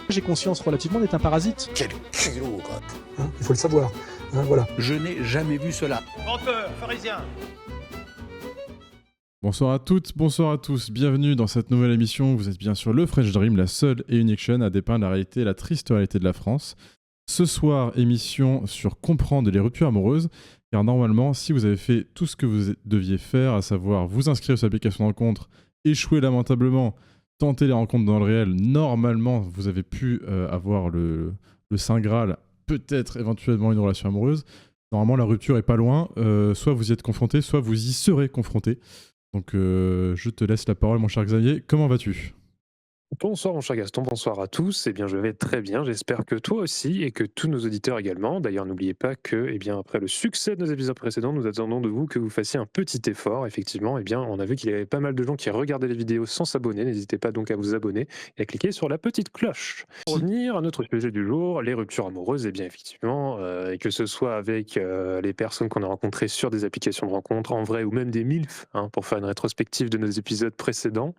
J'ai conscience relativement d'être un parasite. Quel culot, quoi. Hein, il faut le savoir. Hein, voilà. Je n'ai jamais vu cela. Menteur, pharisien. Bonsoir à toutes, bonsoir à tous, bienvenue dans cette nouvelle émission. Vous êtes bien sur le Fresh Dream, la seule et unique chaîne à dépeindre la réalité et la triste réalité de la France. Ce soir, émission sur comprendre les ruptures amoureuses, car normalement, si vous avez fait tout ce que vous deviez faire, à savoir vous inscrire sur l'application de rencontre, échouer lamentablement, tenter les rencontres dans le réel, normalement, vous avez pu avoir le Saint Graal, peut-être éventuellement une relation amoureuse. Normalement, la rupture est pas loin, soit vous y êtes confronté, soit vous y serez confronté. Donc je te laisse la parole, mon cher Xavier. Comment vas-tu ? Bonsoir mon cher Gaston, bonsoir à tous. Eh bien, je vais très bien. J'espère que toi aussi et que tous nos auditeurs également. D'ailleurs, n'oubliez pas que, eh bien, après le succès de nos épisodes précédents, nous attendons de vous que vous fassiez un petit effort. Effectivement, eh bien, on a vu qu'il y avait pas mal de gens qui regardaient les vidéos sans s'abonner. N'hésitez pas donc à vous abonner et à cliquer sur la petite cloche. Pour revenir à notre sujet du jour, les ruptures amoureuses. Eh bien, effectivement, et que ce soit avec les personnes qu'on a rencontrées sur des applications de rencontres, en vrai, ou même des MILF, hein, pour faire une rétrospective de nos épisodes précédents.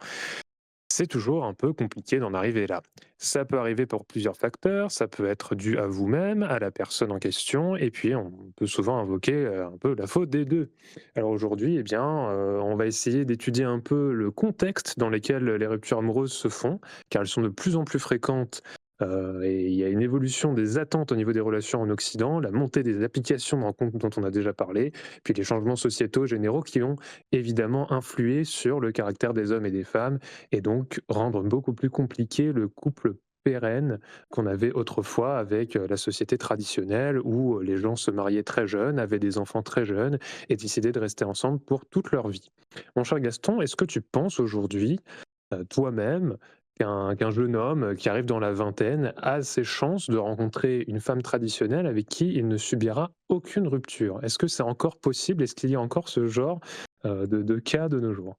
C'est toujours un peu compliqué d'en arriver là. Ça peut arriver pour plusieurs facteurs, ça peut être dû à vous-même, à la personne en question, et puis on peut souvent invoquer un peu la faute des deux. Alors aujourd'hui, eh bien, on va essayer d'étudier un peu le contexte dans lequel les ruptures amoureuses se font, car elles sont de plus en plus fréquentes. Et il y a une évolution des attentes au niveau des relations en Occident, la montée des applications de rencontres dont on a déjà parlé, puis les changements sociétaux généraux qui ont évidemment influé sur le caractère des hommes et des femmes et donc rendre beaucoup plus compliqué le couple pérenne qu'on avait autrefois avec la société traditionnelle où les gens se mariaient très jeunes, avaient des enfants très jeunes et décidaient de rester ensemble pour toute leur vie. Mon cher Gaston, est-ce que tu penses aujourd'hui, toi-même, qu'un jeune homme qui arrive dans la vingtaine a ses chances de rencontrer une femme traditionnelle avec qui il ne subira aucune rupture? Est-ce que c'est encore possible? Est-ce qu'il y a encore ce genre de cas de nos jours?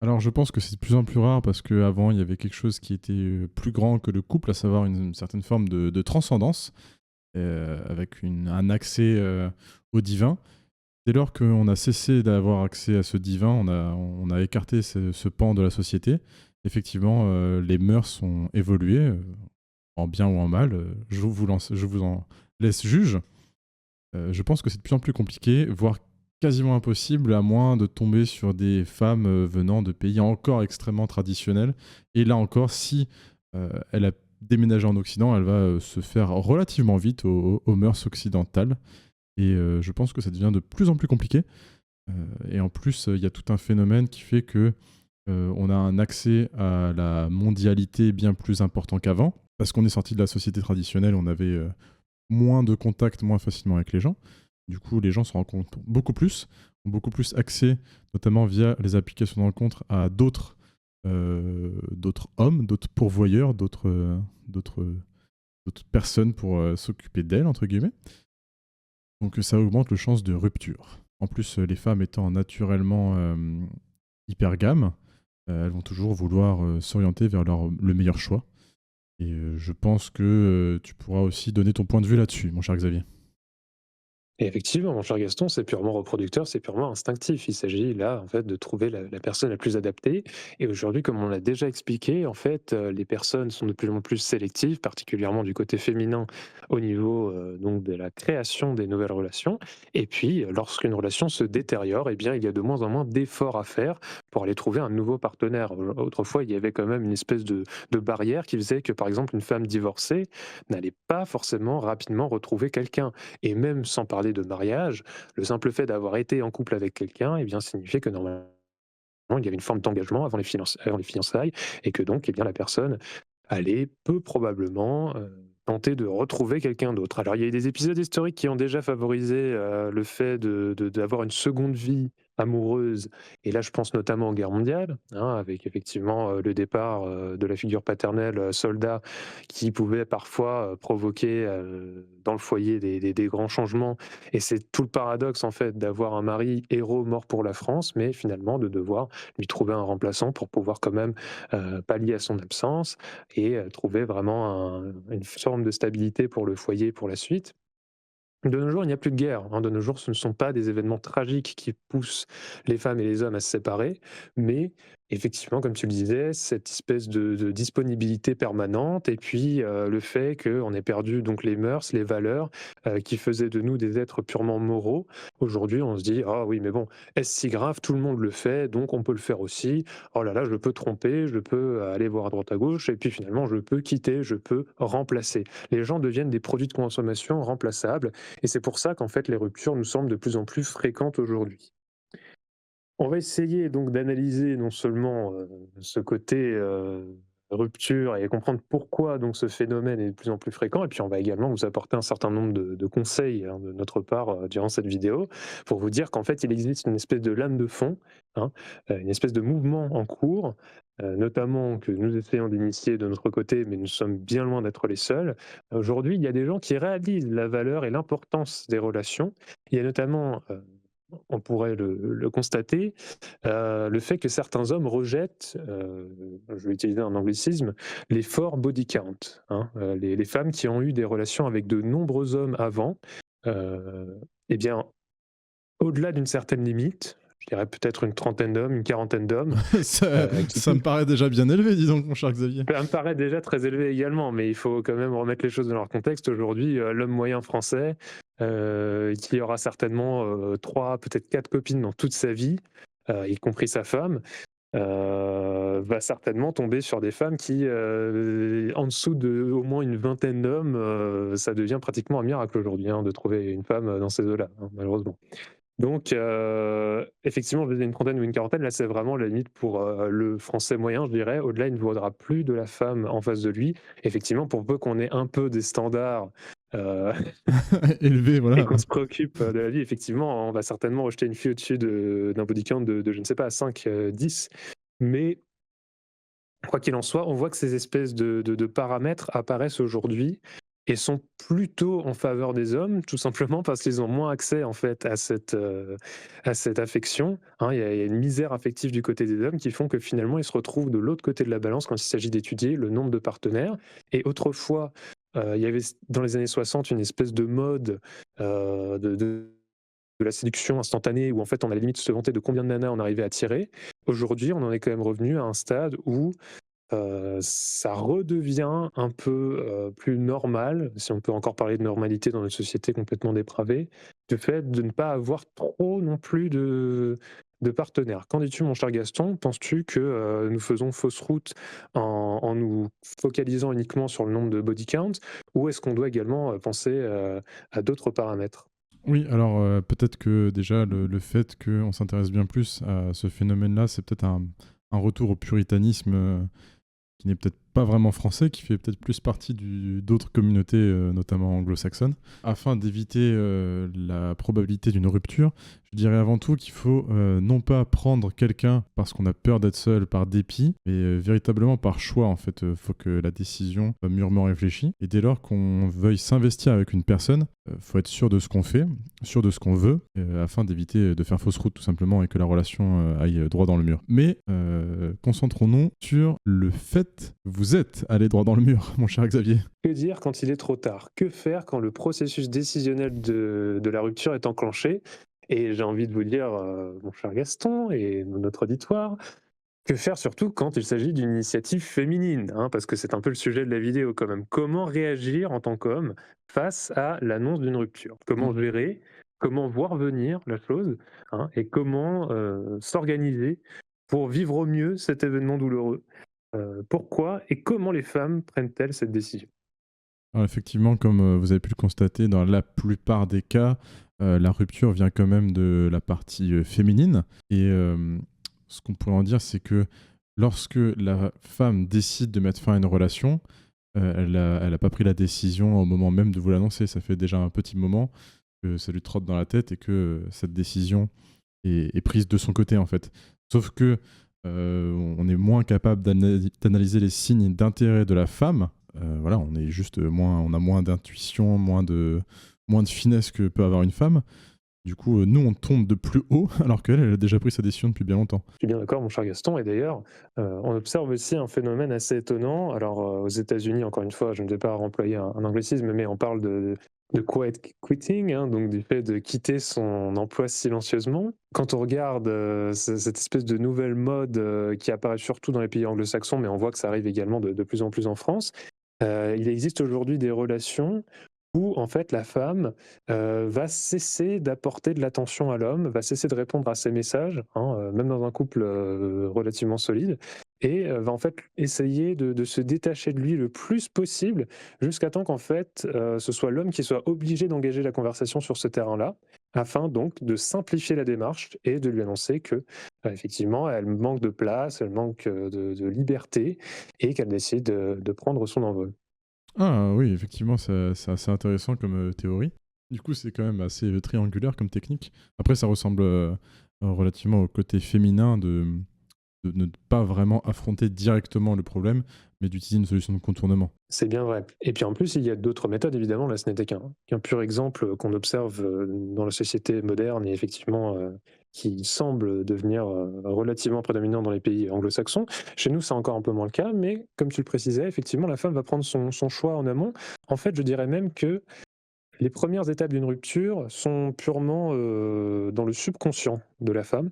Alors je pense que c'est de plus en plus rare parce qu'avant il y avait quelque chose qui était plus grand que le couple, à savoir une certaine forme de transcendance, avec un accès au divin. Dès lors qu'on a cessé d'avoir accès à ce divin, on a écarté ce pan de la société. Effectivement, les mœurs ont évolué, en bien ou en mal. Je vous en laisse juge. Je pense que c'est de plus en plus compliqué, voire quasiment impossible, à moins de tomber sur des femmes venant de pays encore extrêmement traditionnels. Et là encore, si elle a déménagé en Occident, elle va se faire relativement vite aux mœurs occidentales. Et je pense que ça devient de plus en plus compliqué. Et en plus, il y a tout un phénomène qui fait que on a un accès à la mondialité bien plus important qu'avant. Parce qu'on est sorti de la société traditionnelle, on avait moins de contact, moins facilement avec les gens. Du coup, les gens se rencontrent beaucoup plus, ont beaucoup plus accès, notamment via les applications de rencontre, à d'autres hommes, d'autres pourvoyeurs, d'autres personnes pour s'occuper d'elles, entre guillemets. Donc ça augmente le chance de rupture. En plus, les femmes étant naturellement hypergames, elles vont toujours vouloir s'orienter vers le meilleur choix. Et je pense que tu pourras aussi donner ton point de vue là-dessus, mon cher Xavier. Et effectivement, mon cher Gaston, c'est purement reproducteur, c'est purement instinctif. Il s'agit là, en fait, de trouver la personne la plus adaptée. Et aujourd'hui, comme on l'a déjà expliqué, en fait, les personnes sont de plus en plus sélectives, particulièrement du côté féminin, au niveau donc de la création des nouvelles relations. Et puis, lorsqu'une relation se détériore, eh bien, il y a de moins en moins d'efforts à faire pour aller trouver un nouveau partenaire. Autrefois, il y avait quand même une espèce de barrière qui faisait que, par exemple, une femme divorcée n'allait pas forcément rapidement retrouver quelqu'un. Et même sans parler de mariage, le simple fait d'avoir été en couple avec quelqu'un, eh bien, signifiait que normalement, il y avait une forme d'engagement avant les fiançailles, et que donc, eh bien, la personne allait peu probablement tenter de retrouver quelqu'un d'autre. Alors, il y a eu des épisodes historiques qui ont déjà favorisé le fait d'avoir une seconde vie amoureuse, et là je pense notamment aux guerres mondiales, hein, avec effectivement le départ de la figure paternelle soldat qui pouvait parfois provoquer dans le foyer des grands changements. Et c'est tout le paradoxe en fait d'avoir un mari héros mort pour la France, mais finalement de devoir lui trouver un remplaçant pour pouvoir quand même pallier à son absence et trouver vraiment une forme de stabilité pour le foyer pour la suite. De nos jours, il n'y a plus de guerre, hein. De nos jours, ce ne sont pas des événements tragiques qui poussent les femmes et les hommes à se séparer, mais effectivement, comme tu le disais, cette espèce de disponibilité permanente et puis, le fait qu'on ait perdu donc les mœurs, les valeurs, qui faisaient de nous des êtres purement moraux. Aujourd'hui, on se dit: «Ah oui, mais bon, est-ce si grave? Tout le monde le fait, donc on peut le faire aussi. Oh là là, je peux tromper, je peux aller voir à droite à gauche et puis finalement je peux quitter, je peux remplacer». Les gens deviennent des produits de consommation remplaçables et c'est pour ça qu'en fait les ruptures nous semblent de plus en plus fréquentes aujourd'hui. On va essayer donc d'analyser non seulement, ce côté, rupture et comprendre pourquoi donc ce phénomène est de plus en plus fréquent et puis on va également vous apporter un certain nombre de conseils, hein, de notre part, durant cette vidéo pour vous dire qu'en fait il existe une espèce de lame de fond, hein, une espèce de mouvement en cours, notamment que nous essayons d'initier de notre côté, mais nous sommes bien loin d'être les seuls. Aujourd'hui, il y a des gens qui réalisent la valeur et l'importance des relations. Il y a notamment, on pourrait le constater, le fait que certains hommes rejettent, je vais utiliser un anglicisme, les forts body count, hein, les femmes qui ont eu des relations avec de nombreux hommes avant, et bien, au-delà d'une certaine limite, je dirais peut-être une trentaine d'hommes, une quarantaine d'hommes, ça, qui ça me paraît déjà bien élevé, dis donc, mon cher Xavier. ça me paraît déjà très élevé également, mais il faut quand même remettre les choses dans leur contexte. Aujourd'hui, l'homme moyen français, qui aura certainement, 3, peut-être 4 copines dans toute sa vie, y compris sa femme, va certainement tomber sur des femmes qui, en dessous de au moins une vingtaine d'hommes, ça devient pratiquement un miracle aujourd'hui, hein, de trouver une femme, dans ces eaux-là, hein, malheureusement. Donc, effectivement, je disais une trentaine ou une quarantaine, là, c'est vraiment la limite pour, le français moyen, je dirais. Au-delà, il ne vaudra plus de la femme en face de lui. Effectivement, pour peu qu'on ait un peu des standards, heu Élevé, et voilà. qu'on se préoccupe, de la vie, effectivement, on va certainement rejeter une fille au-dessus d'un body count de je ne sais pas, 5, 10. Mais quoi qu'il en soit, on voit que ces espèces de paramètres apparaissent aujourd'hui et sont plutôt en faveur des hommes, tout simplement parce qu'ils ont moins accès en fait à cette affection, hein. Il y a une misère affective du côté des hommes qui font que finalement ils se retrouvent de l'autre côté de la balance quand il s'agit d'étudier le nombre de partenaires. Et autrefois, il y avait dans les années 60 une espèce de mode, de la séduction instantanée où en fait on allait limite se vanter de combien de nanas on arrivait à tirer. Aujourd'hui, on en est quand même revenu à un stade où ça redevient un peu, plus normal, si on peut encore parler de normalité dans une société complètement dépravée, du fait de ne pas avoir trop non plus de partenaires. Qu'en dis-tu mon cher Gaston? Penses-tu que, nous faisons fausse route en nous focalisant uniquement sur le nombre de body count? Ou est-ce qu'on doit également, penser, à d'autres paramètres? Oui, alors peut-être que déjà le fait qu'on s'intéresse bien plus à ce phénomène-là, c'est peut-être un retour au puritanisme qui n'est peut-être pas vraiment français, qui fait peut-être plus partie d'autres communautés, notamment anglo-saxonnes. Afin d'éviter la probabilité d'une rupture, je dirais avant tout qu'il faut non pas prendre quelqu'un parce qu'on a peur d'être seul par dépit, mais véritablement par choix en fait. Il faut que la décision soit mûrement réfléchie. Et dès lors qu'on veuille s'investir avec une personne, faut être sûr de ce qu'on fait, sûr de ce qu'on veut, afin d'éviter de faire fausse route tout simplement et que la relation aille droit dans le mur. Mais concentrons-nous sur le fait que vous êtes allé droit dans le mur, mon cher Xavier. Que dire quand il est trop tard? Que faire quand le processus décisionnel de la rupture est enclenché? Et j'ai envie de vous dire, mon cher Gaston et notre auditoire, que faire surtout quand il s'agit d'une initiative féminine, hein? Parce que c'est un peu le sujet de la vidéo quand même. Comment réagir en tant qu'homme face à l'annonce d'une rupture? Comment gérer? Comment voir venir la chose, hein? Et comment, s'organiser pour vivre au mieux cet événement douloureux? Pourquoi et comment les femmes prennent-elles cette décision? Alors effectivement, comme vous avez pu le constater, dans la plupart des cas, la rupture vient quand même de la partie féminine. Et ce qu'on pourrait en dire, c'est que lorsque la femme décide de mettre fin à une relation, elle a pas pris la décision au moment même de vous l'annoncer. Ça fait déjà un petit moment que ça lui trotte dans la tête et que cette décision est prise de son côté, en fait. Sauf que on est moins capable d'analyser les signes d'intérêt de la femme. Voilà, on est juste on a moins d'intuition, moins de finesse que peut avoir une femme. Du coup, nous, on tombe de plus haut, alors qu'elle, elle a déjà pris sa décision depuis bien longtemps. Je suis bien d'accord, mon cher Gaston. Et d'ailleurs, on observe aussi un phénomène assez étonnant. Alors, aux États-Unis, encore une fois, je ne vais pas employer un anglicisme, mais on parle de quiet quitting, hein, donc du fait de quitter son emploi silencieusement. Quand on regarde cette espèce de nouvelle mode qui apparaît surtout dans les pays anglo-saxons, mais on voit que ça arrive également de plus en plus en France, il existe aujourd'hui des relations où en fait la femme va cesser d'apporter de l'attention à l'homme, va cesser de répondre à ses messages, hein, même dans un couple relativement solide, et va en fait essayer de se détacher de lui le plus possible, jusqu'à temps qu'en fait ce soit l'homme qui soit obligé d'engager la conversation sur ce terrain-là, afin donc de simplifier la démarche et de lui annoncer que effectivement elle manque de place, elle manque de liberté, et qu'elle décide de prendre son envol. Ah oui, effectivement, c'est assez intéressant comme théorie. Du coup, c'est quand même assez triangulaire comme technique. Après, ça ressemble relativement au côté féminin de ne pas vraiment affronter directement le problème, mais d'utiliser une solution de contournement. C'est bien vrai. Et puis en plus, il y a d'autres méthodes, évidemment. Là, ce n'était qu'un pur exemple qu'on observe dans la société moderne et effectivement qui semble devenir relativement prédominant dans les pays anglo-saxons. Chez nous, c'est encore un peu moins le cas, mais comme tu le précisais, effectivement, la femme va prendre son choix en amont. En fait, je dirais même que les premières étapes d'une rupture sont purement dans le subconscient de la femme.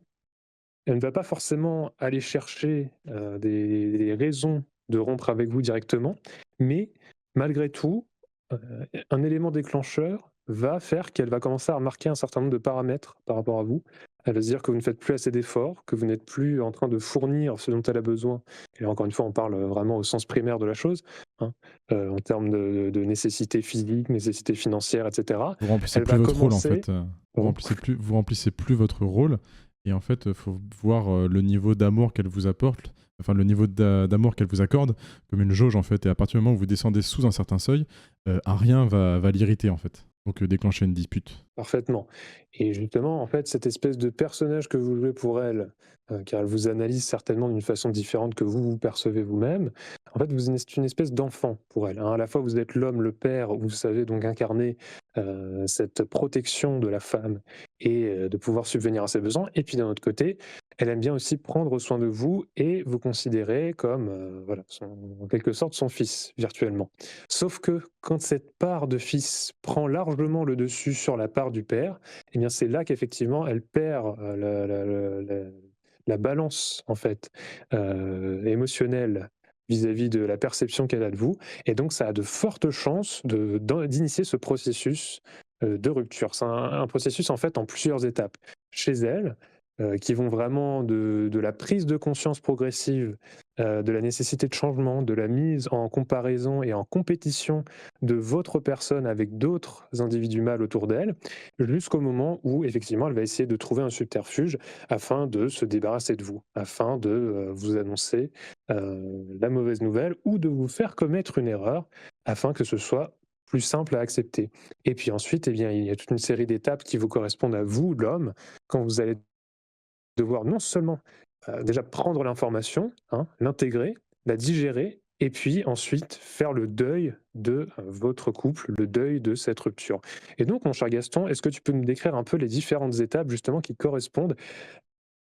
Elle ne va pas forcément aller chercher des raisons de rompre avec vous directement, mais malgré tout, heu, un élément déclencheur va faire qu'elle va commencer à remarquer un certain nombre de paramètres par rapport à vous. Elle va se dire que vous ne faites plus assez d'efforts, que vous n'êtes plus en train de fournir ce dont elle a besoin. Et là, encore une fois, on parle vraiment au sens primaire de la chose, hein, en termes de nécessités physiques, nécessités financières, et cetera. Vous remplissez Elle plus va votre rôle, en commencer fait. Vous remplissez plus votre rôle. Et en fait, il faut voir le niveau d'amour qu'elle vous apporte, enfin le niveau d'amour qu'elle vous accorde, comme une jauge, en fait. Et à partir du moment où vous descendez sous un certain seuil, un rien va l'irriter, en fait. Donc déclencher une dispute. Parfaitement. Et justement, en fait, cette espèce de personnage que vous jouez pour elle, car elle vous analyse certainement d'une façon différente que vous percevez vous-même, en fait, c'est une espèce d'enfant pour elle, hein. À la fois, vous êtes l'homme, le père, vous savez donc incarner cette protection de la femme et de pouvoir subvenir à ses besoins. Et puis d'un autre côté, elle aime bien aussi prendre soin de vous et vous considérer comme, voilà, en quelque sorte, son fils, virtuellement. Sauf que quand cette part de fils prend largement le dessus sur la part du père, eh bien c'est là qu'effectivement elle perd la balance en fait émotionnelle vis-à-vis de la perception qu'elle a de vous, et donc ça a de fortes chances d'initier ce processus de rupture. C'est un processus en fait en plusieurs étapes. Chez elle, qui vont vraiment de la prise de conscience progressive de la nécessité de changement, de la mise en comparaison et en compétition de votre personne avec d'autres individus mâles autour d'elle, jusqu'au moment où effectivement elle va essayer de trouver un subterfuge afin de se débarrasser de vous, afin de vous annoncer la mauvaise nouvelle ou de vous faire commettre une erreur afin que ce soit plus simple à accepter. Et puis ensuite, eh bien, il y a toute une série d'étapes qui vous correspondent à vous, l'homme, quand vous allez devoir non seulement déjà prendre l'information, hein, l'intégrer, la digérer, et puis ensuite faire le deuil de votre couple, le deuil de cette rupture. Et donc, mon cher Gaston, est-ce que tu peux nous décrire un peu les différentes étapes justement qui correspondent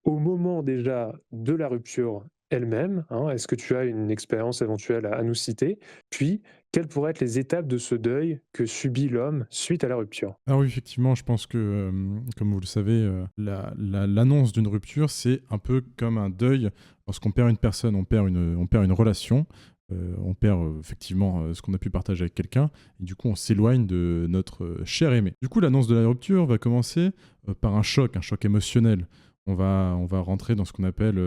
au moment déjà de la rupture elle-même, hein? Est-ce que tu as une expérience éventuelle à nous citer? Puis, quelles pourraient être les étapes de ce deuil que subit l'homme suite à la rupture? Ah oui, effectivement, je pense que, comme vous le savez, l'annonce d'une rupture, c'est un peu comme un deuil. Lorsqu'on perd une personne, on perd une relation, on perd effectivement ce qu'on a pu partager avec quelqu'un, et du coup, on s'éloigne de notre cher aimé. Du coup, l'annonce de la rupture va commencer par un choc émotionnel. On va rentrer dans ce qu'on appelle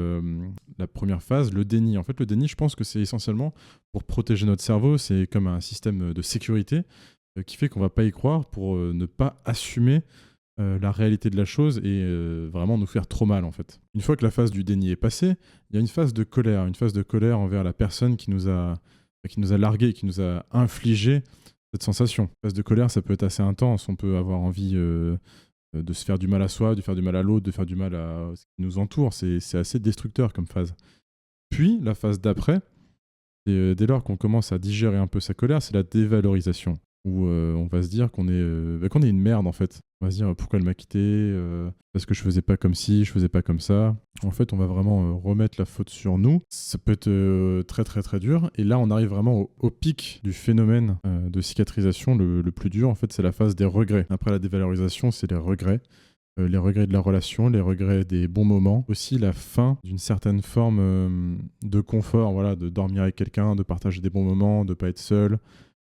la première phase, le déni. En fait, le déni, je pense que c'est essentiellement pour protéger notre cerveau. C'est comme un système de sécurité qui fait qu'on va pas y croire pour ne pas assumer la réalité de la chose et vraiment nous faire trop mal en fait. Une fois que la phase du déni est passée, il y a une phase de colère envers la personne qui nous a largué, qui nous a infligé cette sensation. Une phase de colère, ça peut être assez intense, on peut avoir envie de se faire du mal à soi, de faire du mal à l'autre, de faire du mal à ce qui nous entoure, c'est assez destructeur comme phase. Puis la phase d'après, et dès lors qu'on commence à digérer un peu sa colère, c'est la dévalorisation. où on va se dire qu'on est une merde en fait. On va se dire pourquoi elle m'a quitté, parce que je faisais pas comme ci, je faisais pas comme ça. En fait, on va vraiment remettre la faute sur nous. Ça peut être très très très dur. Et là, on arrive vraiment au pic du phénomène de cicatrisation. Le plus dur, en fait, c'est la phase des regrets. Après la dévalorisation, c'est les regrets. Les regrets de la relation, les regrets des bons moments, aussi la fin d'une certaine forme de confort, voilà, de dormir avec quelqu'un, de partager des bons moments, de pas être seul,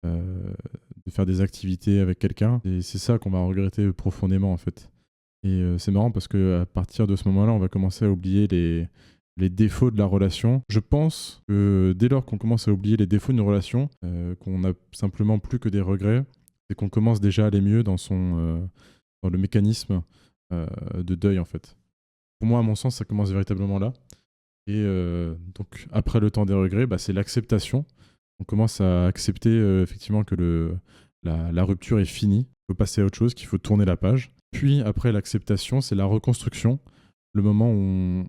de faire des activités avec quelqu'un. Et c'est ça qu'on va regretter profondément en fait. Et c'est marrant parce qu'à partir de ce moment-là, on va commencer à oublier les défauts de la relation. Je pense que dès lors qu'on commence à oublier les défauts d'une relation, qu'on n'a simplement plus que des regrets, c'est qu'on commence déjà à aller mieux dans le mécanisme de deuil en fait. Pour moi, à mon sens, ça commence véritablement là. Et donc après le temps des regrets, c'est l'acceptation. On commence à accepter effectivement que la rupture est finie, il faut passer à autre chose, qu'il faut tourner la page. Puis après l'acceptation, c'est la reconstruction, le moment où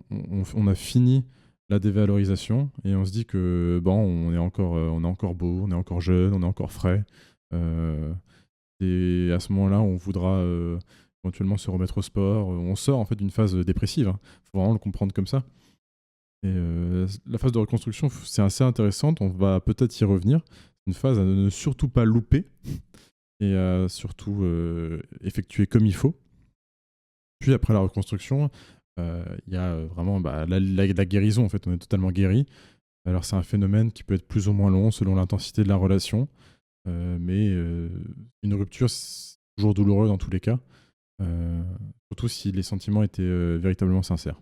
on a fini la dévalorisation et on se dit que on est encore beau, on est encore jeune, on est encore frais. Et à ce moment-là, on voudra éventuellement se remettre au sport. On sort en fait d'une phase dépressive, hein. Faut vraiment le comprendre comme ça. Et la phase de reconstruction, c'est assez intéressante, on va peut-être y revenir. C'est une phase à ne surtout pas louper et à surtout effectuer comme il faut. Puis après la reconstruction, il y a vraiment la guérison, en fait, on est totalement guéri. Alors c'est un phénomène qui peut être plus ou moins long selon l'intensité de la relation, mais une rupture, c'est toujours douloureux dans tous les cas, surtout si les sentiments étaient véritablement sincères.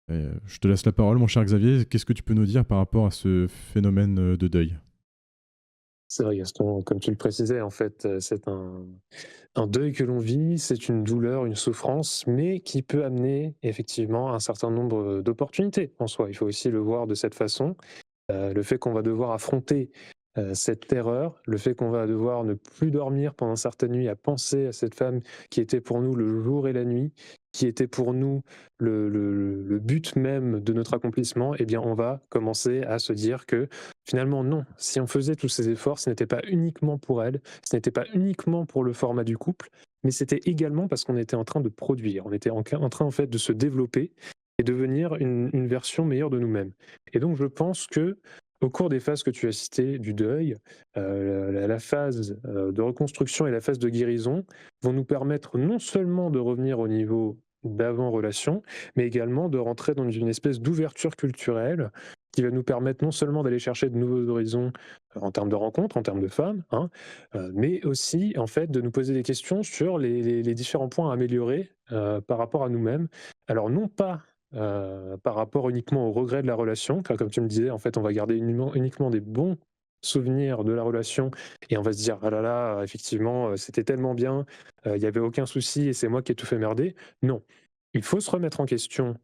Je te laisse la parole, mon cher Xavier. Qu'est-ce que tu peux nous dire par rapport à ce phénomène de deuil ? C'est vrai, Gaston, comme tu le précisais, en fait, c'est un deuil que l'on vit, c'est une douleur, une souffrance, mais qui peut amener effectivement un certain nombre d'opportunités en soi. Il faut aussi le voir de cette façon. Le fait qu'on va devoir affronter cette terreur, le fait qu'on va devoir ne plus dormir pendant certaines nuits à penser à cette femme qui était pour nous le jour et la nuit, qui était pour nous le but même de notre accomplissement, eh bien on va commencer à se dire que finalement non, si on faisait tous ces efforts, ce n'était pas uniquement pour elle, ce n'était pas uniquement pour le format du couple, mais c'était également parce qu'on était en train de produire, on était en train en fait de se développer et devenir une version meilleure de nous-mêmes. Et donc je pense que au cours des phases que tu as citées du deuil, la phase de reconstruction et la phase de guérison vont nous permettre non seulement de revenir au niveau d'avant-relation, mais également de rentrer dans une espèce d'ouverture culturelle qui va nous permettre non seulement d'aller chercher de nouveaux horizons en termes de rencontres, en termes de femmes, hein, mais aussi en fait de nous poser des questions sur les différents points à améliorer par rapport à nous-mêmes. Alors non pas par rapport uniquement au regret de la relation, car comme tu me disais, en fait, on va garder uniquement des bons souvenirs de la relation et on va se dire ah là là, effectivement, c'était tellement bien, il n'y avait aucun souci et c'est moi qui ai tout fait merder. Non, il faut se remettre en question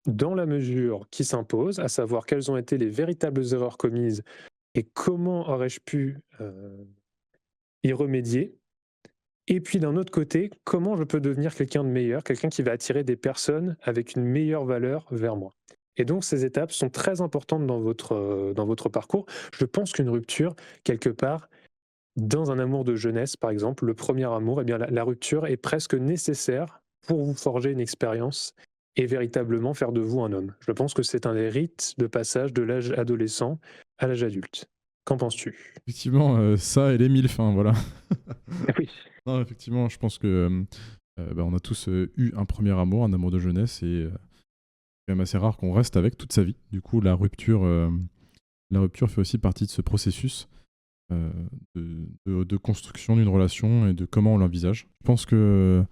dans la mesure qui s'impose, à savoir quelles ont été les véritables erreurs commises et comment aurais-je pu y remédier. Et puis d'un autre côté, comment je peux devenir quelqu'un de meilleur, quelqu'un qui va attirer des personnes avec une meilleure valeur vers moi. Et donc ces étapes sont très importantes dans votre parcours. Je pense qu'une rupture, quelque part, dans un amour de jeunesse, par exemple, le premier amour, eh bien, la rupture est presque nécessaire pour vous forger une expérience et véritablement faire de vous un homme. Je pense que c'est un des rites de passage de l'âge adolescent à l'âge adulte. Qu'en penses-tu ? Effectivement, ça et les mille fins, voilà. Oui. Non, effectivement, je pense que on a tous eu un premier amour, un amour de jeunesse, et c'est quand même assez rare qu'on reste avec toute sa vie. Du coup, la rupture fait aussi partie de ce processus de construction d'une relation et de comment on l'envisage. Je pense que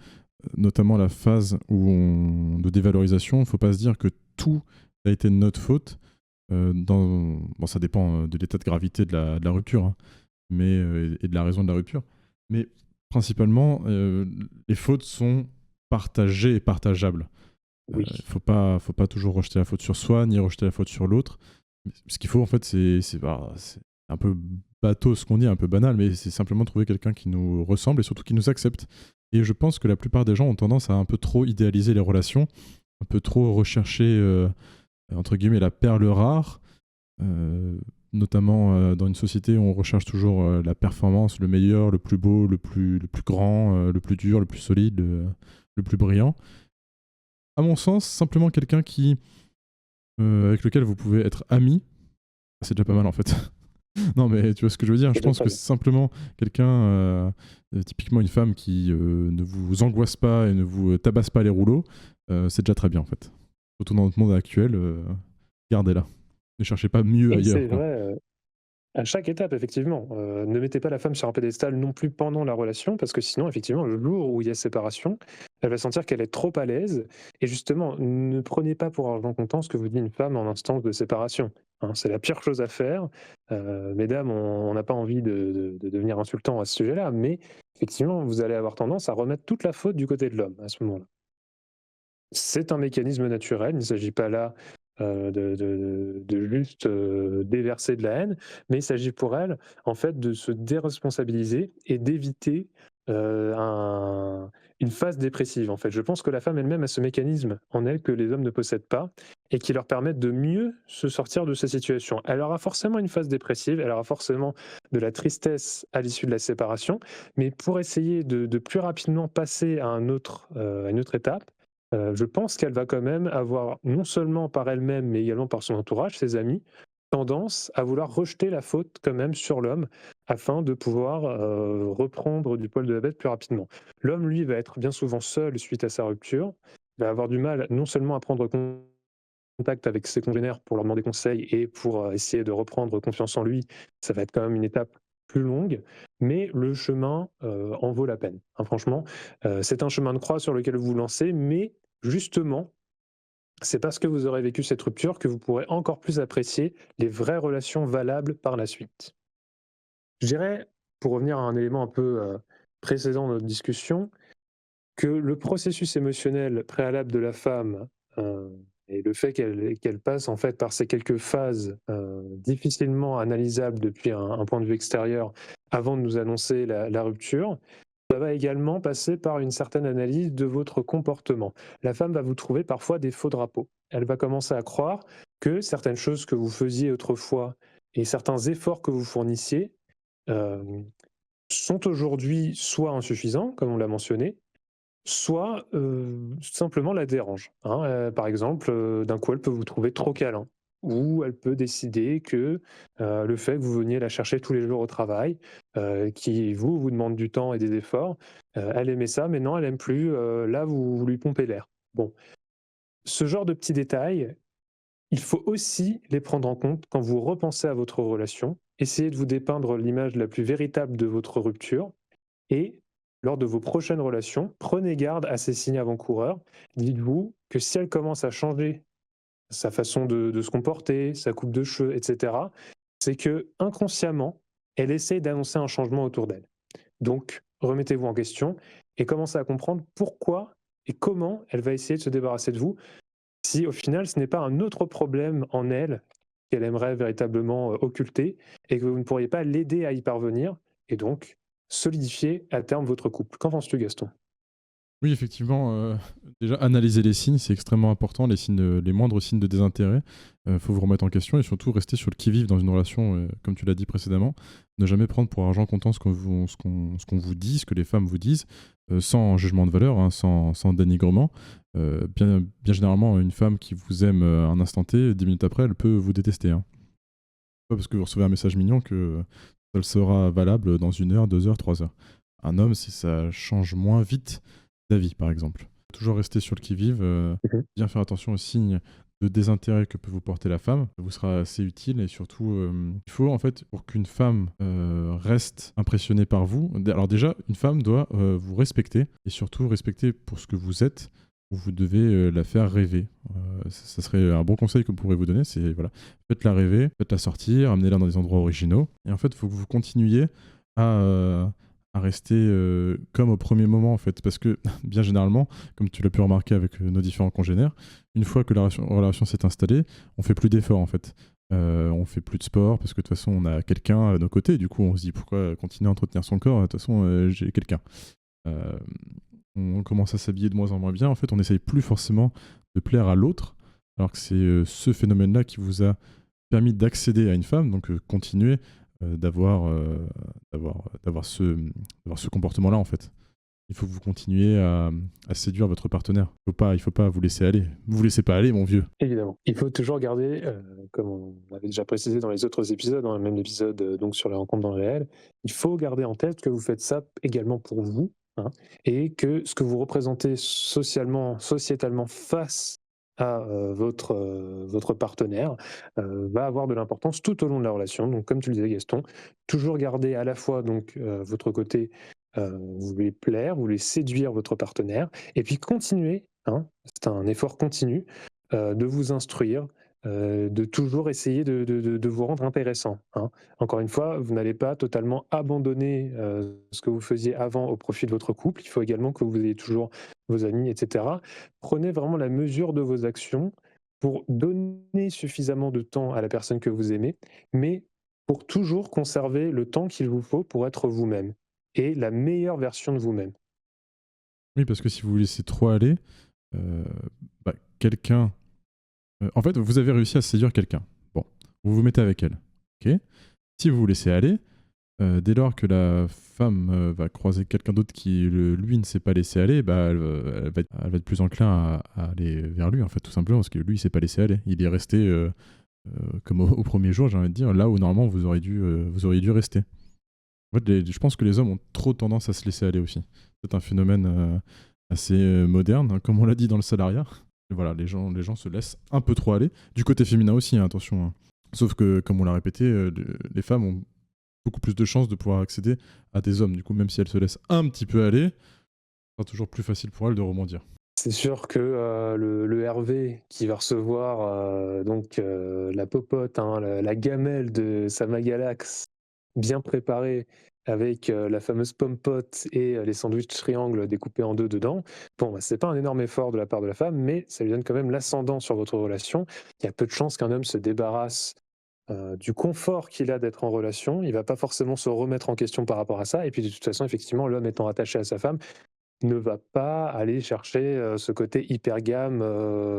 notamment la phase de dévalorisation, il ne faut pas se dire que tout a été de notre faute. Ça dépend de l'état de gravité de la rupture, hein, et de la raison de la rupture. Mais principalement, les fautes sont partagées et partageables. Oui. Faut pas toujours rejeter la faute sur soi, ni rejeter la faute sur l'autre. Ce qu'il faut, en fait, c'est un peu bateau ce qu'on dit, un peu banal, mais c'est simplement trouver quelqu'un qui nous ressemble et surtout qui nous accepte. Et je pense que la plupart des gens ont tendance à un peu trop idéaliser les relations, un peu trop rechercher, entre guillemets, la perle rare, notamment dans une société où on recherche toujours la performance, le meilleur, le plus beau, le plus grand, le plus dur, le plus solide, le plus brillant. À mon sens, simplement quelqu'un avec lequel vous pouvez être ami, c'est déjà pas mal en fait. Non, mais tu vois ce que je veux dire. Je pense que simplement quelqu'un, typiquement une femme qui ne vous angoisse pas et ne vous tabasse pas les rouleaux, c'est déjà très bien en fait. Surtout dans notre monde actuel, gardez-la. Ne cherchez pas mieux Et ailleurs. c'est Quoi. vrai, à chaque étape, effectivement. Ne mettez pas la femme sur un pédestal non plus pendant la relation, parce que sinon, effectivement, le jour où il y a séparation, elle va sentir qu'elle est trop à l'aise. Et justement, ne prenez pas pour argent comptant ce que vous dit une femme en instance de séparation. Hein, c'est la pire chose à faire. Mesdames, on n'a pas envie de devenir insultant à ce sujet-là, mais effectivement, vous allez avoir tendance à remettre toute la faute du côté de l'homme à ce moment-là. C'est un mécanisme naturel, il ne s'agit pas là de juste déverser de la haine, mais il s'agit pour elle, en fait, de se déresponsabiliser et d'éviter une phase dépressive. En fait, je pense que la femme elle-même a ce mécanisme en elle que les hommes ne possèdent pas et qui leur permet de mieux se sortir de ces situations. Elle aura forcément une phase dépressive, elle aura forcément de la tristesse à l'issue de la séparation, mais pour essayer de plus rapidement passer à une autre étape, je pense qu'elle va quand même avoir, non seulement par elle-même, mais également par son entourage, ses amis, tendance à vouloir rejeter la faute quand même sur l'homme afin de pouvoir reprendre du poil de la bête plus rapidement. L'homme, lui, va être bien souvent seul suite à sa rupture, va avoir du mal non seulement à prendre contact avec ses congénères pour leur demander conseil et pour essayer de reprendre confiance en lui, ça va être quand même une étape plus longue, mais le chemin en vaut la peine. Hein, franchement, c'est un chemin de croix sur lequel vous vous lancez, mais justement, c'est parce que vous aurez vécu cette rupture que vous pourrez encore plus apprécier les vraies relations valables par la suite. Je dirais, pour revenir à un élément un peu précédent de notre discussion, que le processus émotionnel préalable de la femme et le fait qu'elle passe en fait par ces quelques phases difficilement analysables depuis un point de vue extérieur avant de nous annoncer la rupture, ça va également passer par une certaine analyse de votre comportement. La femme va vous trouver parfois des faux drapeaux. Elle va commencer à croire que certaines choses que vous faisiez autrefois et certains efforts que vous fournissiez euh, sont aujourd'hui soit insuffisants, comme on l'a mentionné, soit simplement la dérange. Hein. Par exemple, d'un coup, elle peut vous trouver trop câlin. Ou elle peut décider que le fait que vous veniez la chercher tous les jours au travail, qui vous demande du temps et des efforts, elle aimait ça, mais non, elle aime plus. Là, vous lui pompez l'air. Bon, ce genre de petits détails, il faut aussi les prendre en compte quand vous repensez à votre relation. Essayez de vous dépeindre l'image la plus véritable de votre rupture et lors de vos prochaines relations, prenez garde à ces signes avant-coureurs. Dites-vous que si elle commence à changer sa façon de se comporter, sa coupe de cheveux, etc., c'est que inconsciemment, elle essaye d'annoncer un changement autour d'elle. Donc, remettez-vous en question et commencez à comprendre pourquoi et comment elle va essayer de se débarrasser de vous, si au final ce n'est pas un autre problème en elle qu'elle aimerait véritablement occulter et que vous ne pourriez pas l'aider à y parvenir, et donc solidifier à terme votre couple. Qu'en penses-tu, Gaston? Oui, effectivement, déjà analyser les signes, c'est extrêmement important, les moindres signes de désintérêt. Faut vous remettre en question et surtout rester sur le qui-vive dans une relation, comme tu l'as dit précédemment. Ne jamais prendre pour argent comptant ce qu'on vous dit, ce que les femmes vous disent, sans jugement de valeur, hein, sans dénigrement. Bien généralement, une femme qui vous aime un instant T, 10 minutes après, elle peut vous détester. Hein. Pas parce que vous recevez un message mignon que ça sera valable dans 1 heure, 2 heures, 3 heures. Un homme, si ça change moins vite d'avis, par exemple. Toujours rester sur le qui-vive, bien faire attention aux signes de désintérêt que peut vous porter la femme, ça vous sera assez utile et surtout, il faut en fait, pour qu'une femme reste impressionnée par vous, alors déjà, une femme doit vous respecter et surtout respecter pour ce que vous êtes, vous devez la faire rêver. Ça serait un bon conseil que je pourrais vous donner, c'est voilà, faites-la rêver, faites-la sortir, amenez-la dans des endroits originaux et en fait, il faut que vous continuiez à rester comme au premier moment en fait, parce que bien généralement, comme tu l'as pu remarquer avec nos différents congénères, une fois que la relation s'est installée, on fait plus d'efforts en fait. On fait plus de sport parce que de toute façon on a quelqu'un à nos côtés, du coup on se dit pourquoi continuer à entretenir son corps, de toute façon j'ai quelqu'un. On commence à s'habiller de moins en moins bien, en fait on n'essaye plus forcément de plaire à l'autre, alors que c'est ce phénomène-là qui vous a permis d'accéder à une femme, donc continuez d'avoir ce comportement-là en fait. Il faut que vous continuiez à séduire votre partenaire. Il faut pas vous laisser aller. Vous laissez pas aller, mon vieux. Évidemment. Il faut toujours garder, comme on l'avait déjà précisé dans les autres épisodes, dans le même épisode donc sur les rencontres dans le réel, il faut garder en tête que vous faites ça également pour vous, hein, et que ce que vous représentez sociétalement face à votre partenaire va avoir de l'importance tout au long de la relation. Donc comme tu le disais Gaston, toujours garder à la fois donc votre côté, vous voulez plaire, vous voulez séduire votre partenaire, et puis continuer, hein, c'est un effort continu, de vous instruire, de toujours essayer de vous rendre intéressant, hein. Encore une fois, vous n'allez pas totalement abandonner ce que vous faisiez avant au profit de votre couple. Il faut également que vous ayez toujours vos amis, etc. Prenez vraiment la mesure de vos actions pour donner suffisamment de temps à la personne que vous aimez, mais pour toujours conserver le temps qu'il vous faut pour être vous-même et la meilleure version de vous-même. Oui, parce que si vous vous laissez trop aller, quelqu'un... en fait, vous avez réussi à séduire quelqu'un. Bon, vous vous mettez avec elle. Ok. Si vous vous laissez aller, dès lors que la femme va croiser quelqu'un d'autre qui, lui, ne s'est pas laissé aller, elle va être plus enclin à aller vers lui, en fait, tout simplement, parce que lui, il s'est pas laissé aller. Il est resté, comme au premier jour, j'ai envie de dire, là où normalement vous auriez dû rester. En fait, je pense que les hommes ont trop tendance à se laisser aller aussi. C'est un phénomène assez moderne, hein, comme on l'a dit dans le salariat. Et voilà, les gens se laissent un peu trop aller. Du côté féminin aussi, hein, attention. Hein. Sauf que, comme on l'a répété, les femmes ont beaucoup plus de chances de pouvoir accéder à des hommes. Du coup, même si elles se laissent un petit peu aller, c'est toujours plus facile pour elles de rebondir. C'est sûr que le Hervé qui va recevoir la popote, hein, la gamelle de Samagalax bien préparée avec la fameuse pomme pote et les sandwichs triangles découpés en deux dedans, bon, c'est pas un énorme effort de la part de la femme, mais ça lui donne quand même l'ascendant sur votre relation. Il y a peu de chances qu'un homme se débarrasse du confort qu'il a d'être en relation. Il va pas forcément se remettre en question par rapport à ça. Et puis de toute façon, effectivement, l'homme étant attaché à sa femme, ne va pas aller chercher ce côté hyper gamme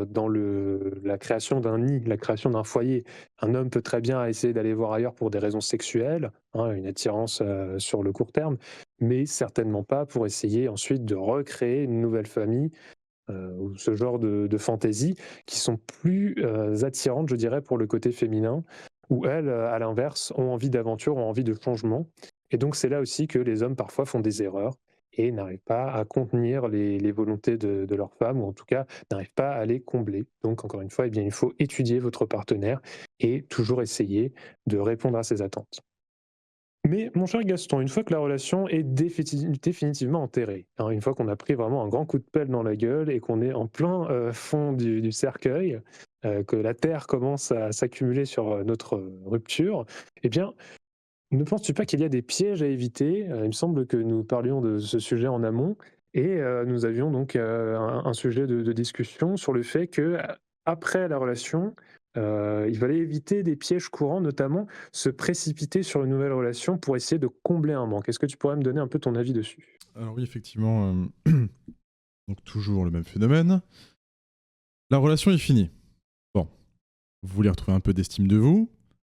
dans la création d'un nid, la création d'un foyer. Un homme peut très bien essayer d'aller voir ailleurs pour des raisons sexuelles, hein, une attirance sur le court terme, mais certainement pas pour essayer ensuite de recréer une nouvelle famille ou ce genre de fantaisie qui sont plus attirantes, je dirais, pour le côté féminin, où elles, à l'inverse, ont envie d'aventure, ont envie de changement. Et donc c'est là aussi que les hommes parfois font des erreurs et n'arrivent pas à contenir les volontés de leur femme, ou en tout cas n'arrivent pas à les combler. Donc encore une fois, eh bien, il faut étudier votre partenaire et toujours essayer de répondre à ses attentes. Mais mon cher Gaston, une fois que la relation est définitivement enterrée, hein, une fois qu'on a pris vraiment un grand coup de pelle dans la gueule et qu'on est en plein fond du cercueil, que la terre commence à s'accumuler sur notre rupture, eh bien, ne penses-tu pas qu'il y a des pièges à éviter? Il me semble que nous parlions de ce sujet en amont et nous avions donc un sujet de discussion sur le fait que après la relation, il fallait éviter des pièges courants, notamment se précipiter sur une nouvelle relation pour essayer de combler un manque. Est-ce que tu pourrais me donner un peu ton avis dessus? Alors oui, effectivement, donc toujours le même phénomène. La relation est finie. Bon, vous voulez retrouver un peu d'estime de vous.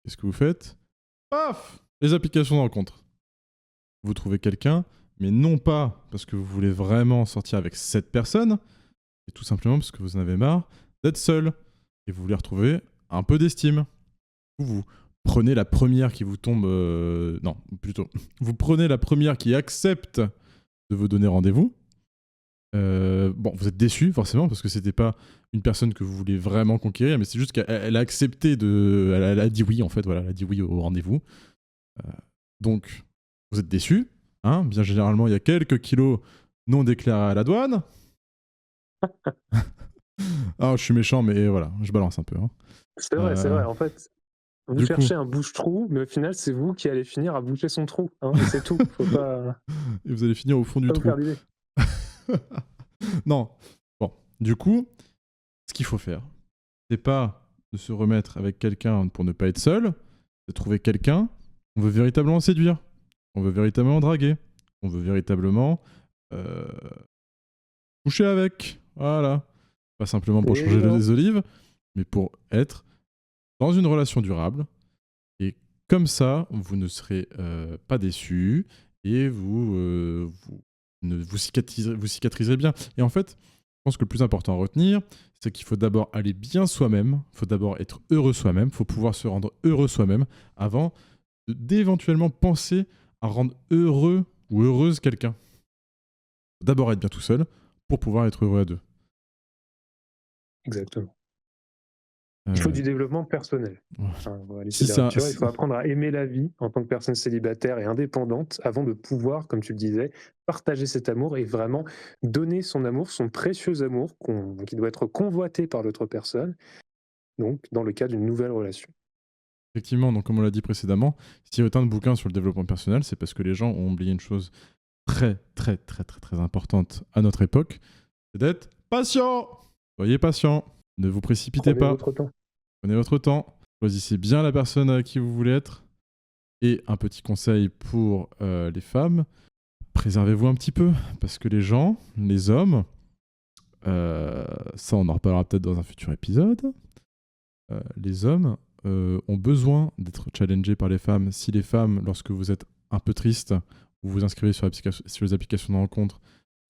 Qu'est-ce que vous faites? Paf! Les applications de rencontre. Vous trouvez quelqu'un, mais non pas parce que vous voulez vraiment sortir avec cette personne, mais tout simplement parce que vous en avez marre d'être seul. Et vous voulez retrouver un peu d'estime. Vous prenez la première qui vous tombe... non, plutôt. Vous prenez la première qui accepte de vous donner rendez-vous. Bon, vous êtes déçu forcément parce que c'était pas une personne que vous voulez vraiment conquérir, mais c'est juste qu'elle a accepté de... Elle a dit oui, en fait, voilà, elle a dit oui au rendez-vous. Donc, vous êtes déçu. Hein, bien généralement, il y a quelques kilos non déclarés à la douane. Ah, je suis méchant, mais voilà, je balance un peu. Hein. C'est vrai. En fait, vous cherchez un bouche-trou, mais au final, c'est vous qui allez finir à boucher son trou. Hein, et c'est tout. Faut pas... Et vous allez finir au fond du trou. Non. Bon, du coup, ce qu'il faut faire, c'est pas de se remettre avec quelqu'un pour ne pas être seul, c'est de trouver quelqu'un qu'on veut véritablement séduire, qu'on veut véritablement draguer, qu'on veut véritablement coucher avec. Voilà. Pas simplement pour changer les olives, mais pour être dans une relation durable. Et comme ça, vous ne serez pas déçus et vous cicatriserez bien. Et en fait, je pense que le plus important à retenir, c'est qu'il faut d'abord aller bien soi-même, il faut d'abord être heureux soi-même, il faut pouvoir se rendre heureux soi-même avant d'éventuellement penser à rendre heureux ou heureuse quelqu'un. D'abord être bien tout seul pour pouvoir être heureux à deux. Exactement. Il faut du développement personnel. Ouais. Enfin, on va aller Si se dire, tu vois, il faut apprendre à aimer la vie en tant que personne célibataire et indépendante avant de pouvoir, comme tu le disais, partager cet amour et vraiment donner son amour, son précieux amour qui doit être convoité par l'autre personne, donc dans le cas d'une nouvelle relation. Effectivement, donc comme on l'a dit précédemment, s'il y a autant de bouquins sur le développement personnel, c'est parce que les gens ont oublié une chose très importante à notre époque, c'est d'être patient. Soyez patient, ne vous précipitez Prenez pas. votre temps. Prenez votre temps, choisissez bien la personne avec qui vous voulez être. Et un petit conseil pour les femmes, préservez-vous un petit peu, parce que les gens, les hommes, ça on en reparlera peut-être dans un futur épisode, les hommes ont besoin d'être challengés par les femmes. Si les femmes, lorsque vous êtes un peu triste, vous vous inscrivez sur les applications de rencontre,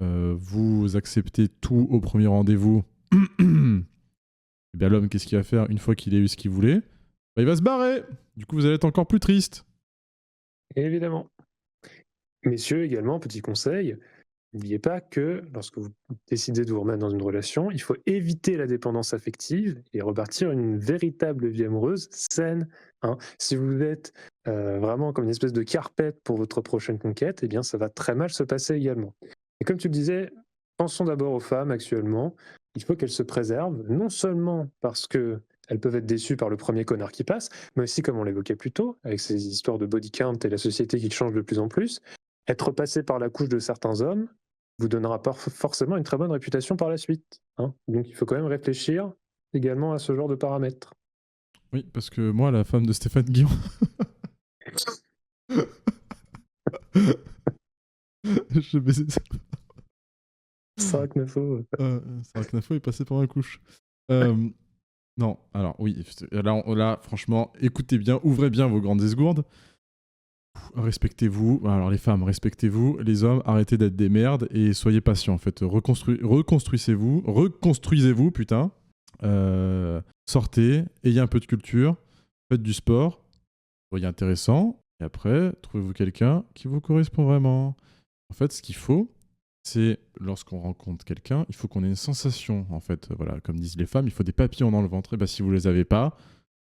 vous acceptez tout au premier rendez-vous, et bien l'homme, qu'est-ce qu'il va faire une fois qu'il a eu ce qu'il voulait? Bah, il va se barrer. Du coup, vous allez être encore plus triste. Évidemment. Messieurs, également, petit conseil, n'oubliez pas que lorsque vous décidez de vous remettre dans une relation, il faut éviter la dépendance affective et repartir une véritable vie amoureuse saine. Hein. Si vous êtes vraiment comme une espèce de carpette pour votre prochaine conquête, eh bien, ça va très mal se passer également. Et comme tu le disais, pensons d'abord aux femmes actuellement. Il faut qu'elles se préservent, non seulement parce qu'elles peuvent être déçues par le premier connard qui passe, mais aussi, comme on l'évoquait plus tôt, avec ces histoires de body count et la société qui change de plus en plus, être passé par la couche de certains hommes vous donnera pas forcément une très bonne réputation par la suite. Hein. Donc il faut quand même réfléchir également à ce genre de paramètres. Oui, parce que moi, la femme de Stéphane Guillon... je baisais ça. Saraknafo. Saraknafo est passé par ma couche. Non, alors oui, là, franchement, écoutez bien, ouvrez bien vos grandes esgourdes. Respectez-vous. Alors les femmes, respectez-vous. Les hommes, arrêtez d'être des merdes et soyez patients en fait. Reconstruisez-vous, putain. Sortez, ayez un peu de culture, faites du sport, soyez intéressant. Et après, trouvez-vous quelqu'un qui vous correspond vraiment. En fait, ce qu'il faut, c'est lorsqu'on rencontre quelqu'un, il faut qu'on ait une sensation. En fait, voilà, comme disent les femmes, il faut des papillons dans le ventre. Et bah, si vous les avez pas,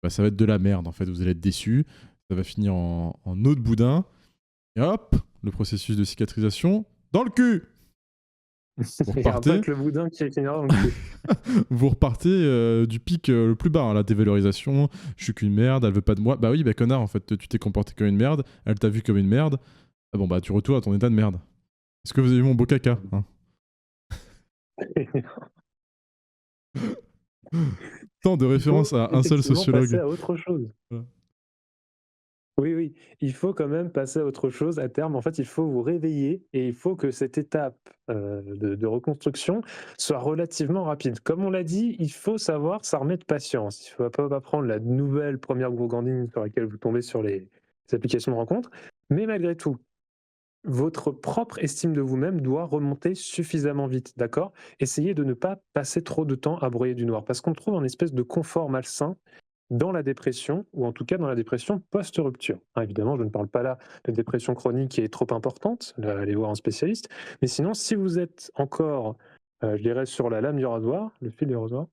bah, ça va être de la merde. En fait, vous allez être déçus. Ça va finir en eau de boudin. Et hop, le processus de cicatrisation dans le cul. Vous Il n'y aura repartez, pas que le boudin qui finira dans le cul. vous repartez du pic le plus bas, hein, la dévalorisation. Je suis qu'une merde, elle veut pas de moi. Bah oui, bah connard, en fait, tu t'es comporté comme une merde, elle t'a vu comme une merde. Ah bon, bah tu retournes à ton état de merde. Est-ce que vous avez vu mon beau caca hein? Tant de références à un seul Effectivement, sociologue. passer à autre chose. Voilà. Oui, il faut quand même passer à autre chose à terme. En fait, il faut vous réveiller et il faut que cette étape de reconstruction soit relativement rapide. Comme on l'a dit, il faut savoir s'armer de patience. Il ne faut pas prendre la nouvelle première gourgandine sur laquelle vous tombez sur les applications de rencontre. Mais malgré tout, votre propre estime de vous-même doit remonter suffisamment vite, d'accord? Essayez de ne pas passer trop de temps à broyer du noir, parce qu'on trouve un espèce de confort malsain dans la dépression, ou en tout cas dans la dépression post-rupture. Hein, évidemment, je ne parle pas là de dépression chronique qui est trop importante, là, allez voir un spécialiste, mais sinon, si vous êtes encore, je dirais, sur la lame du rasoir, le fil du rasoir,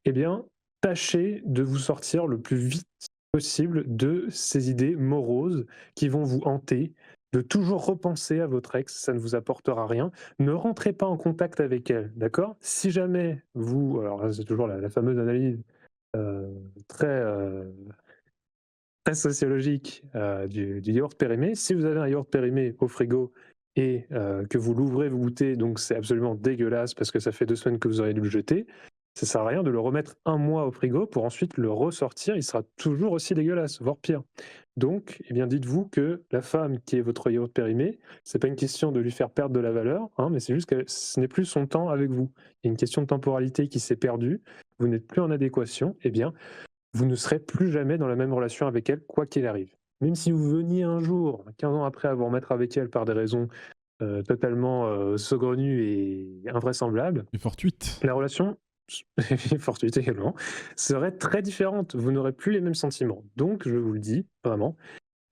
eh bien, tâchez de vous sortir le plus vite possible de ces idées moroses qui vont vous hanter, de toujours repenser à votre ex, ça ne vous apportera rien. Ne rentrez pas en contact avec elle, d'accord? Si jamais vous, alors là, c'est toujours la fameuse analyse très, très sociologique du yaourt périmé. Si vous avez un yaourt périmé au frigo et que vous l'ouvrez, vous goûtez, donc c'est absolument dégueulasse parce que ça fait 2 semaines que vous auriez dû le jeter, ça sert à rien de le remettre 1 mois au frigo pour ensuite le ressortir, il sera toujours aussi dégueulasse, voire pire. Donc, eh bien, dites-vous que la femme qui est votre yaourt périmé, c'est pas une question de lui faire perdre de la valeur, hein, mais c'est juste que ce n'est plus son temps avec vous. Il y a une question de temporalité qui s'est perdue, vous n'êtes plus en adéquation, eh bien, vous ne serez plus jamais dans la même relation avec elle, quoi qu'il arrive. Même si vous veniez un jour, 15 ans après, à vous remettre avec elle par des raisons totalement saugrenues et invraisemblables, Et fortuite. la relation, fortuite également, serait très différente. Vous n'aurez plus les mêmes sentiments. Donc, je vous le dis, vraiment,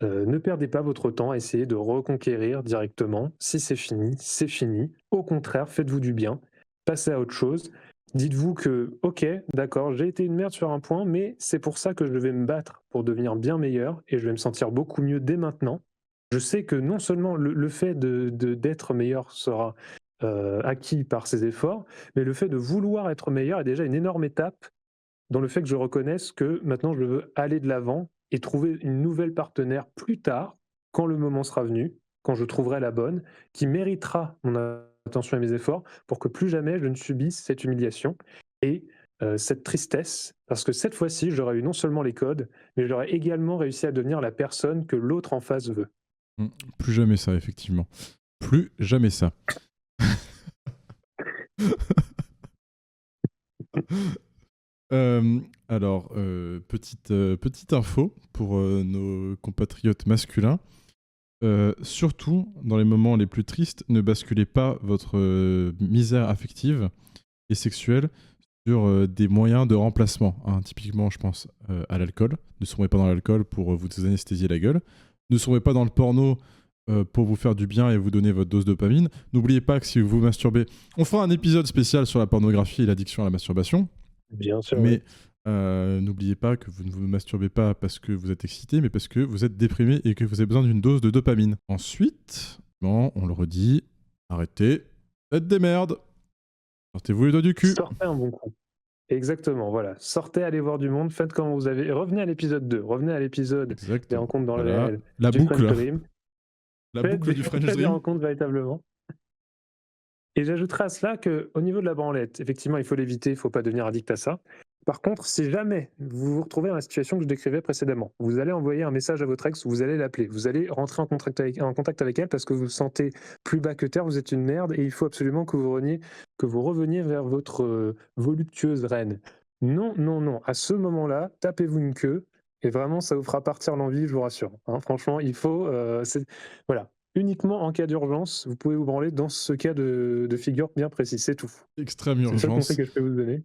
ne perdez pas votre temps à essayer de reconquérir directement. Si c'est fini, c'est fini. Au contraire, faites-vous du bien. Passez à autre chose. Dites-vous que, ok, d'accord, j'ai été une merde sur un point, mais c'est pour ça que je vais me battre pour devenir bien meilleur et je vais me sentir beaucoup mieux dès maintenant. Je sais que non seulement le fait d'être meilleur sera acquis par ces efforts, mais le fait de vouloir être meilleur est déjà une énorme étape dans le fait que je reconnaisse que maintenant je veux aller de l'avant et trouver une nouvelle partenaire plus tard, quand le moment sera venu, quand je trouverai la bonne, qui méritera mon attention et mes efforts pour que plus jamais je ne subisse cette humiliation et cette tristesse, parce que cette fois-ci, j'aurai eu non seulement les codes, mais j'aurai également réussi à devenir la personne que l'autre en face veut. Plus jamais ça, effectivement. Plus jamais ça. Alors, petite info pour nos compatriotes masculins. Surtout, dans les moments les plus tristes, ne basculez pas votre misère affective et sexuelle sur des moyens de remplacement. Hein. Typiquement, je pense à l'alcool. Ne sombez pas dans l'alcool pour vous anesthésier la gueule. Ne sombez pas dans le porno pour vous faire du bien et vous donner votre dose de dopamine. N'oubliez pas que si vous masturbez... On fera un épisode spécial sur la pornographie et l'addiction à la masturbation. Bien sûr. Mais n'oubliez pas que vous ne vous masturbez pas parce que vous êtes excité, mais parce que vous êtes déprimé et que vous avez besoin d'une dose de dopamine. Ensuite, bon, on le redit, arrêtez, faites des merdes. Sortez-vous les doigts du cul. Sortez un bon coup. Exactement, voilà. Sortez, allez voir du monde, faites comme vous avez. Revenez à l'épisode 2, revenez à l'épisode des Exactement. rencontres dans le Voilà. réel. La du boucle. French Dream. La Faites boucle du French faites des Dream. rencontres véritablement. Et j'ajouterai à cela qu'au niveau de la branlette, effectivement, il faut l'éviter, il ne faut pas devenir addict à ça. Par contre, si jamais vous vous retrouvez dans la situation que je décrivais précédemment, vous allez envoyer un message à votre ex, vous allez l'appeler, vous allez rentrer en contact avec elle parce que vous vous sentez plus bas que terre, vous êtes une merde et il faut absolument que vous reveniez vers votre voluptueuse reine. Non, non, non. À ce moment-là, tapez-vous une queue et vraiment, ça vous fera partir l'envie, je vous rassure. Hein, franchement, il faut... voilà. Uniquement en cas d'urgence, vous pouvez vous branler dans ce cas de figure bien précis, c'est tout. Extrême C'est le seul urgence. conseil que je peux vous donner.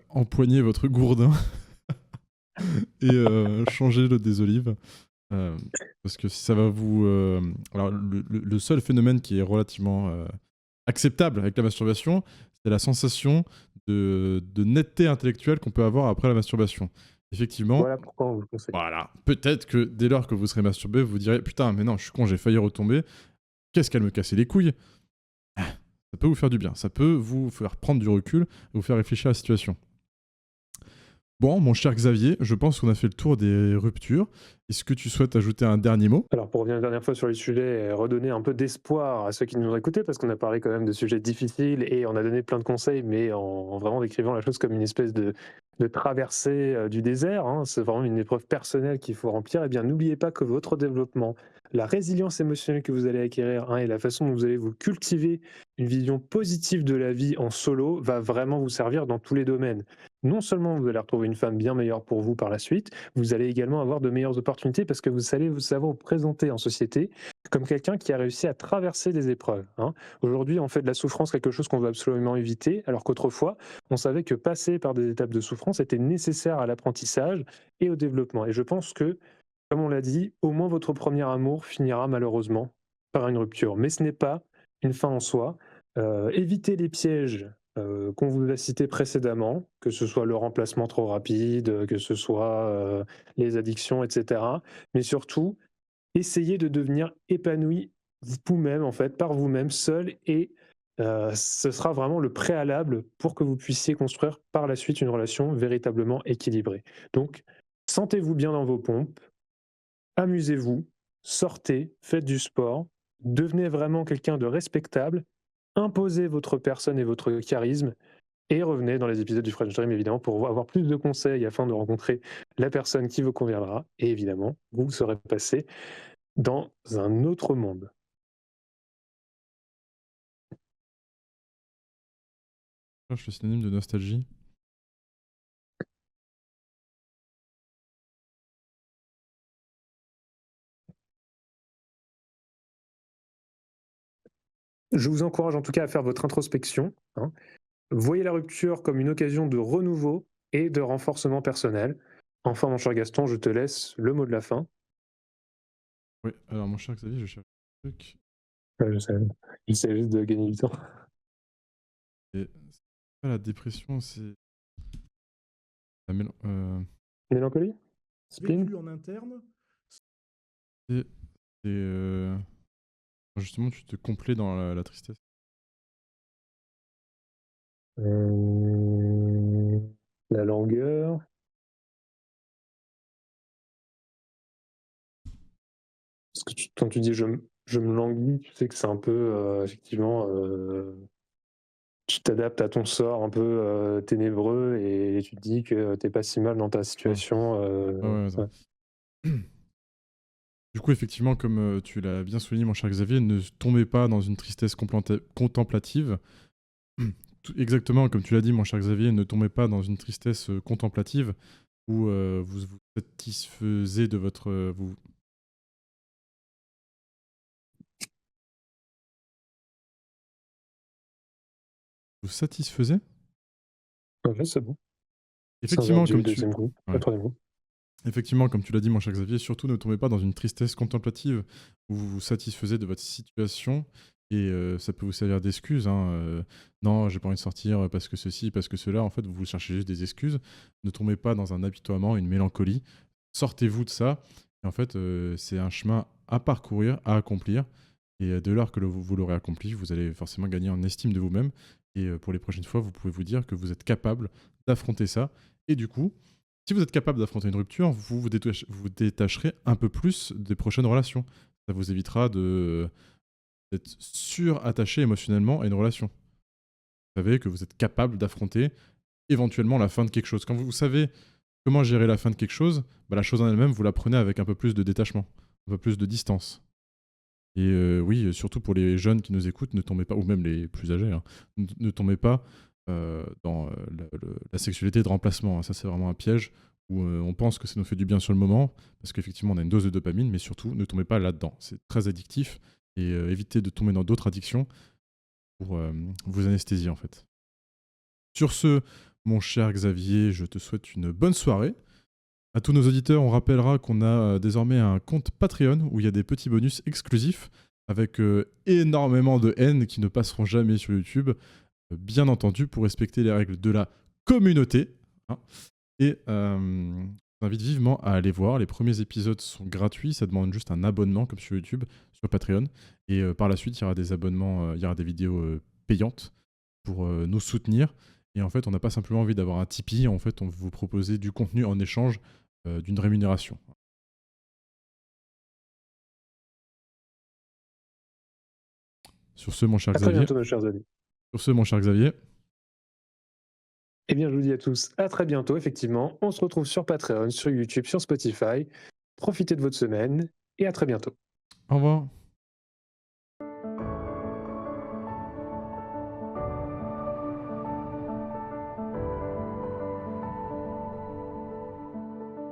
Empoignez votre gourdin et changez le des olives. Parce que si ça va vous... Alors, le seul phénomène qui est relativement acceptable avec la masturbation, c'est la sensation de netteté intellectuelle qu'on peut avoir après la masturbation. Effectivement, Voilà pourquoi on vous le conseille. voilà. Peut-être que dès lors que vous serez masturbé, vous direz « Putain, mais non, je suis con, j'ai failli retomber. Qu'est-ce qu'elle me cassait les couilles ?» Ça peut vous faire du bien. Ça peut vous faire prendre du recul et vous faire réfléchir à la situation. Bon, mon cher Xavier, je pense qu'on a fait le tour des ruptures. Est-ce que tu souhaites ajouter un dernier mot ? Alors pour revenir une dernière fois sur le sujet, redonner un peu d'espoir à ceux qui nous ont écoutés, parce qu'on a parlé quand même de sujets difficiles et on a donné plein de conseils, mais en vraiment décrivant la chose comme une espèce de traversée du désert. Hein. C'est vraiment une épreuve personnelle qu'il faut remplir. Eh bien, n'oubliez pas que votre développement, la résilience émotionnelle que vous allez acquérir et la façon dont vous allez vous cultiver une vision positive de la vie en solo va vraiment vous servir dans tous les domaines. Non seulement vous allez retrouver une femme bien meilleure pour vous par la suite, vous allez également avoir de meilleures opportunités parce que vous allez vous présenter en société comme quelqu'un qui a réussi à traverser des épreuves. Hein. Aujourd'hui, on fait de la souffrance quelque chose qu'on veut absolument éviter, alors qu'autrefois, on savait que passer par des étapes de souffrance était nécessaire à l'apprentissage et au développement. Et je pense que, comme on l'a dit, au moins votre premier amour finira malheureusement par une rupture. Mais ce n'est pas une fin en soi. Évitez les pièges qu'on vous a cités précédemment, que ce soit le remplacement trop rapide, que ce soit les addictions, etc. Mais surtout, essayez de devenir épanoui vous-même, en fait, par vous-même, seul, et ce sera vraiment le préalable pour que vous puissiez construire par la suite une relation véritablement équilibrée. Donc, sentez-vous bien dans vos pompes, amusez-vous, sortez, faites du sport, devenez vraiment quelqu'un de respectable, imposez votre personne et votre charisme, et revenez dans les épisodes du French Dream, évidemment, pour avoir plus de conseils afin de rencontrer la personne qui vous conviendra. Et évidemment, vous serez passé dans un autre monde. Je suis synonyme de nostalgie. Je vous encourage en tout cas à faire votre introspection, hein. Voyez la rupture comme une occasion de renouveau et de renforcement personnel. Enfin, mon cher Gaston, je te laisse le mot de la fin. Oui, alors mon cher Xavier, je cherche un truc. Je sais, j'essaie juste de gagner du temps. Et c'est pas la dépression, c'est la Mélancolie? Spleen? Vécu en interne, c'est justement, tu te complais dans la tristesse. La langueur? Parce que quand tu dis je me languis, tu sais que c'est un peu effectivement tu t'adaptes à ton sort un peu ténébreux et tu te dis que t'es pas si mal dans ta situation. Ouais, Ouais. Du coup, effectivement, comme tu l'as bien souligné, mon cher Xavier, ne tombez pas dans une tristesse contemplative. Exactement, comme tu l'as dit, mon cher Xavier, ne tombez pas dans une tristesse contemplative où vous vous satisfaisez de votre... vous satisfaisez. Ouais, c'est bon. Sans Effectivement, avoir dit le comme tu... deuxième coup, Ouais. le troisième coup. Effectivement, comme tu l'as dit, mon cher Xavier, surtout ne tombez pas dans une tristesse contemplative où vous vous satisfaisez de votre situation et ça peut vous servir d'excuse, hein, non, j'ai pas envie de sortir parce que ceci, parce que cela. En fait, vous cherchez juste des excuses. Ne tombez pas dans un apitoiement, une mélancolie. Sortez-vous de ça. Et en fait, c'est un chemin à parcourir, à accomplir. Et dès lors que vous l'aurez accompli, vous allez forcément gagner en estime de vous-même. Et pour les prochaines fois, vous pouvez vous dire que vous êtes capable d'affronter ça. Et du coup, si vous êtes capable d'affronter une rupture, vous détacherez un peu plus des prochaines relations. Ça vous évitera d'être surattaché émotionnellement à une relation. Vous savez que vous êtes capable d'affronter éventuellement la fin de quelque chose. Quand vous savez comment gérer la fin de quelque chose, bah, la chose en elle-même, vous la prenez avec un peu plus de détachement, un peu plus de distance. Et oui, surtout pour les jeunes qui nous écoutent, ne tombez pas, ou même les plus âgés, hein, ne tombez pas dans la sexualité de remplacement, hein. Ça, c'est vraiment un piège où on pense que ça nous fait du bien sur le moment, parce qu'effectivement, on a une dose de dopamine, mais surtout, ne tombez pas là-dedans. C'est très addictif, et évitez de tomber dans d'autres addictions pour vous anesthésier, en fait. Sur ce, mon cher Xavier, je te souhaite une bonne soirée. À tous nos auditeurs, on rappellera qu'on a désormais un compte Patreon où il y a des petits bonus exclusifs avec énormément de haine qui ne passeront jamais sur YouTube, bien entendu, pour respecter les règles de la communauté, hein. Et je vous invite vivement à aller voir. Les premiers épisodes sont gratuits, ça demande juste un abonnement comme sur YouTube, sur Patreon. Et par la suite, il y aura des abonnements, il y aura des vidéos payantes pour nous soutenir. Et en fait, on n'a pas simplement envie d'avoir un Tipeee, en fait, on veut vous proposer du contenu en échange d'une rémunération. Sur ce, mon cher À très Xavier. bientôt, mes chers amis. Sur ce, mon cher Xavier. Eh bien, je vous dis à tous à très bientôt, effectivement. On se retrouve sur Patreon, sur YouTube, sur Spotify. Profitez de votre semaine et à très bientôt. Au revoir.